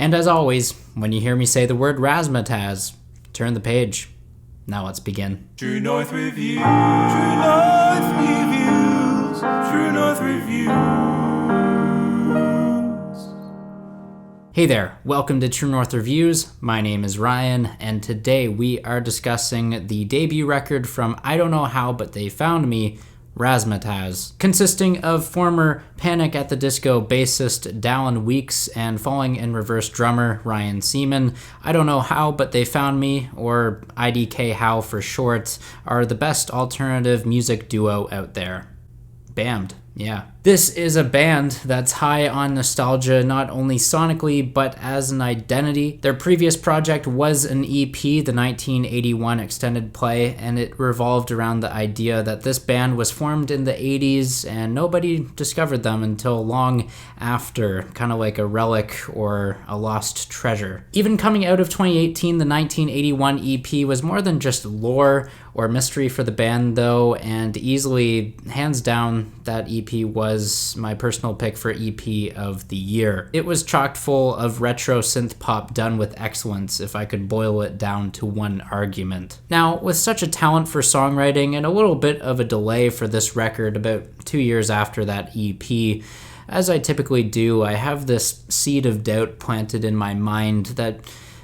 And as always, when you hear me say the word Razzmatazz, turn the page. Now let's begin. True North Reviews, True North Reviews, True North Reviews. Hey there, welcome to True North Reviews. My name is Ryan, and today we are discussing the debut record from iDKHOW, but they found me, Razzmatazz, consisting of former Panic! At the Disco bassist Dallon and Falling in Reverse drummer Ryan Seaman. iDKHOW, but they found me, or iDKHOW for short, are the best alternative music duo out there. Bammed, yeah. This is a band that's high on nostalgia, not only sonically, but as an identity. Their previous project was an EP, the 1981 extended play, and it revolved around the idea that this band was formed in the 80s and nobody discovered them until long after, kind of like a relic or a lost treasure. Even coming out of 2018, the 1981 EP was more than just lore or mystery for the band though, and easily, hands down, that EP was my personal pick for EP of the year. It was chock full of retro synth pop done with excellence, if I could boil it down to one argument. Now, with such a talent for songwriting and a little bit of a delay for this record, about 2 years after that EP, as I typically do, I have this seed of doubt planted in my mind that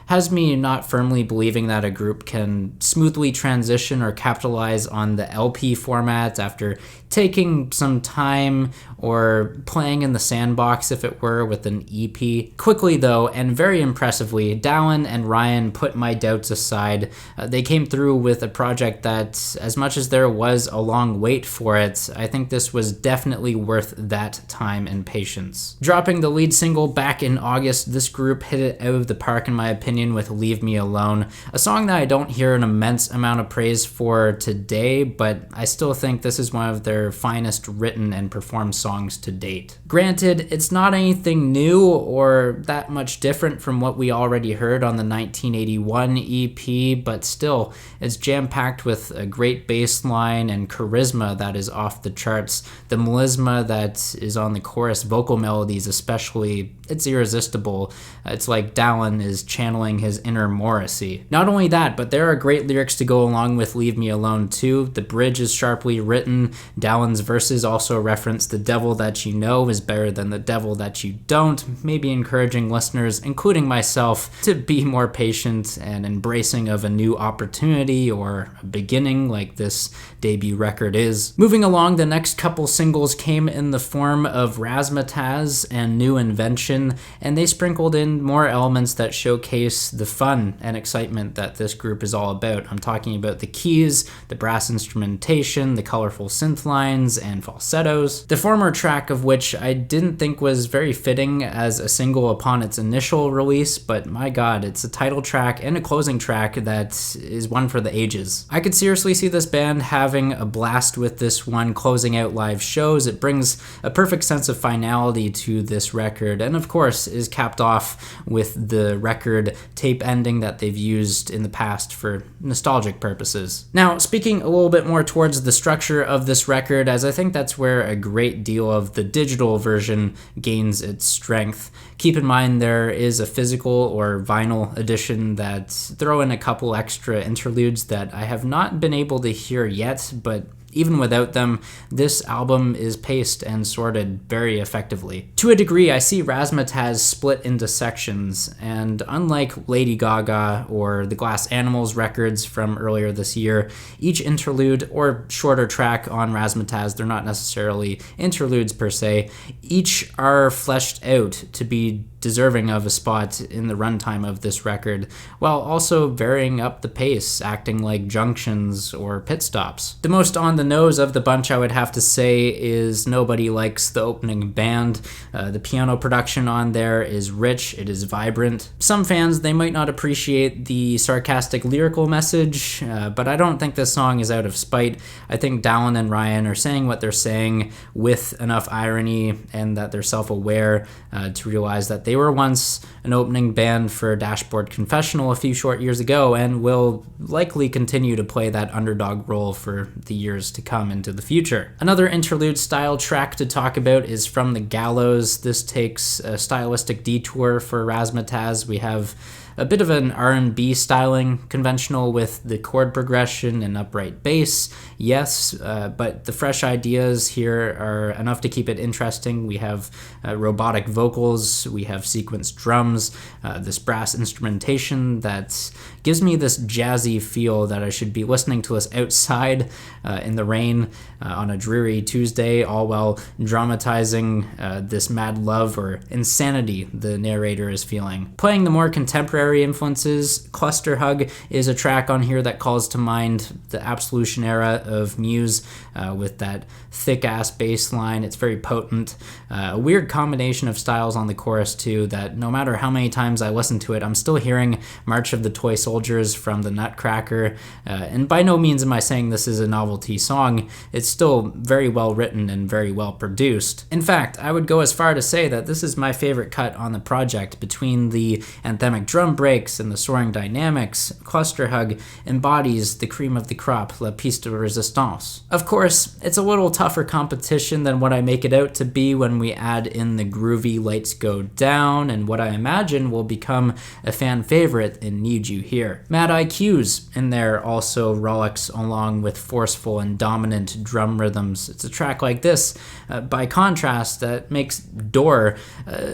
has me not firmly believing that a group can smoothly transition or capitalize on the LP format after taking some time or playing in the sandbox, if it were, with an EP. Quickly though, and very impressively, Dallon and Ryan put my doubts aside. They came through with a project that, as much as there was a long wait for it, I think this was definitely worth that time and patience. Dropping the lead single back in August, this group hit it out of the park in my opinion with Leave Me Alone, a song that I don't hear an immense amount of praise for today, but I still think this is one of their finest written and performed songs to date. Granted, it's not anything new or that much different from what we already heard on the 1981 EP, but still, it's jam-packed with a great bass line and charisma that is off the charts. The melisma that is on the chorus vocal melodies especially, it's irresistible. It's like Dallon is channeling his inner Morrissey. Not only that, but there are great lyrics to go along with Leave Me Alone too. The bridge is sharply written. Dallon's verses also reference the devil that you know is better than the devil that you don't, maybe encouraging listeners, including myself, to be more patient and embracing of a new opportunity or a beginning like this debut record is. Moving along, the next couple singles came in the form of Razzmatazz and New Invention, and they sprinkled in more elements that showcase the fun and excitement that this group is all about. I'm talking about the keys, the brass instrumentation, the colorful synth lines, and falsettos. The former track of which I didn't think was very fitting as a single upon its initial release, but my god, it's a title track and a closing track that is one for the ages. I could seriously see this band having a blast with this one, closing out live shows. It brings a perfect sense of finality to this record, and of course is capped off with the record tape ending that they've used in the past for nostalgic purposes. Now, speaking a little bit more towards the structure of this record, as I think that's where a great deal of the digital version gains its strength. Keep in mind there is a physical or vinyl edition that throw in a couple extra interludes that I have not been able to hear yet, but even without them, this album is paced and sorted very effectively. To a degree, I see Razzmatazz split into sections, and unlike Lady Gaga or the Glass Animals records from earlier this year, each interlude or shorter track on Razzmatazz, they're not necessarily interludes per se, each are fleshed out to be deserving of a spot in the runtime of this record, while also varying up the pace, acting like junctions or pit stops. The most on the nose of the bunch, I would have to say, is Nobody Likes the opening band. The piano production on there is rich, it is vibrant. Some fans, they might not appreciate the sarcastic lyrical message, but I don't think this song is out of spite. I think Dallon and Ryan are saying what they're saying with enough irony and that they're self-aware to realize that they They were once an opening band for Dashboard Confessional a few short years ago and will likely continue to play that underdog role for the years to come into the future. Another interlude style track to talk about is from the Gallows. This takes a stylistic detour for Razzmatazz. We have a bit of an R&B styling conventional with the chord progression and upright bass, yes, but the fresh ideas here are enough to keep it interesting. We have robotic vocals, we have sequenced drums, this brass instrumentation that gives me this jazzy feel that I should be listening to this outside in the rain on a dreary Tuesday, all while dramatizing this mad love or insanity the narrator is feeling. Playing the more contemporary influences, Clusterhug is a track on here that calls to mind the Absolution era of Muse with that thick-ass bass line. It's very potent. A weird combination of styles on the chorus, too, that no matter how many times I listen to it, I'm still hearing March of the Toy Soldiers from the Nutcracker. And by no means am I saying this is a novelty song. It's still very well written and very well produced. In fact, I would go as far to say that this is my favorite cut on the project. Between the anthemic drum breaks and the soaring dynamics, Clusterhug embodies the cream of the crop, la pièce de résistance. Of course, it's a little tougher competition than what I make it out to be when we add in the groovy Lights Go Down and what I imagine will become a fan favorite in Need You Here. Mad IQ's in there also rollicks along with forceful and dominant drum rhythms. It's a track like this, by contrast, that makes Door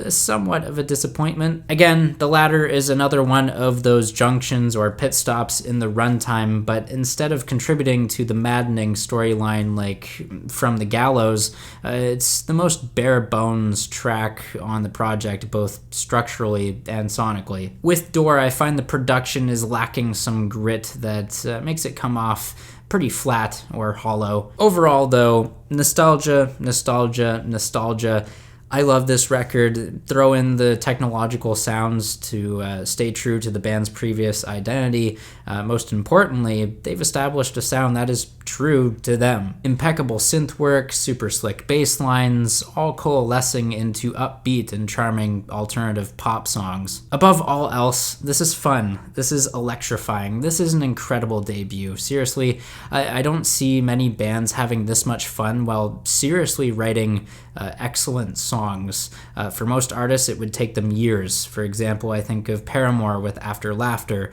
somewhat of a disappointment. Again, the latter is another one of those junctions or pit stops in the runtime, but instead of contributing to the maddening storyline like from the Gallows, it's the most bare bones track on the project, both structurally and sonically. With Door, I find the production is lacking some grit that makes it come off pretty flat or hollow. Overall, though, nostalgia, nostalgia, nostalgia. I love this record. Throw in the technological sounds to stay true to the band's previous identity. Most importantly, they've established a sound that is true to them. Impeccable synth work, super slick bass lines, all coalescing into upbeat and charming alternative pop songs. Above all else, this is fun. This is electrifying. This is an incredible debut. Seriously, I don't see many bands having this much fun while seriously writing excellent songs. For most artists, it would take them years. For example, I think of Paramore with After Laughter.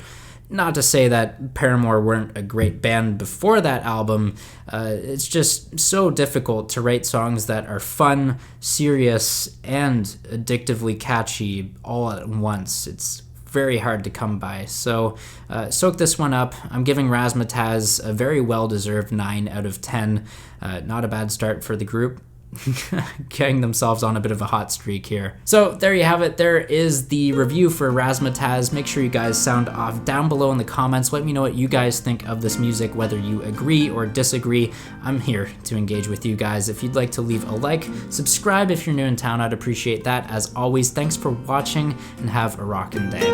Not to say that Paramore weren't a great band before that album, it's just so difficult to write songs that are fun, serious, and addictively catchy all at once. It's very hard to come by. So soak this one up. I'm giving Razzmatazz a very well-deserved 9 out of 10. Not a bad start for the group. Getting themselves on a bit of a hot streak here. So there you have it. There is the review for Razzmatazz. Make sure you guys sound off down below in the comments. Let me know what you guys think of this music, whether you agree or disagree. I'm here to engage with you guys. If you'd like to leave a like, subscribe if you're new in town, I'd appreciate that. As always, thanks for watching and have a rockin' day.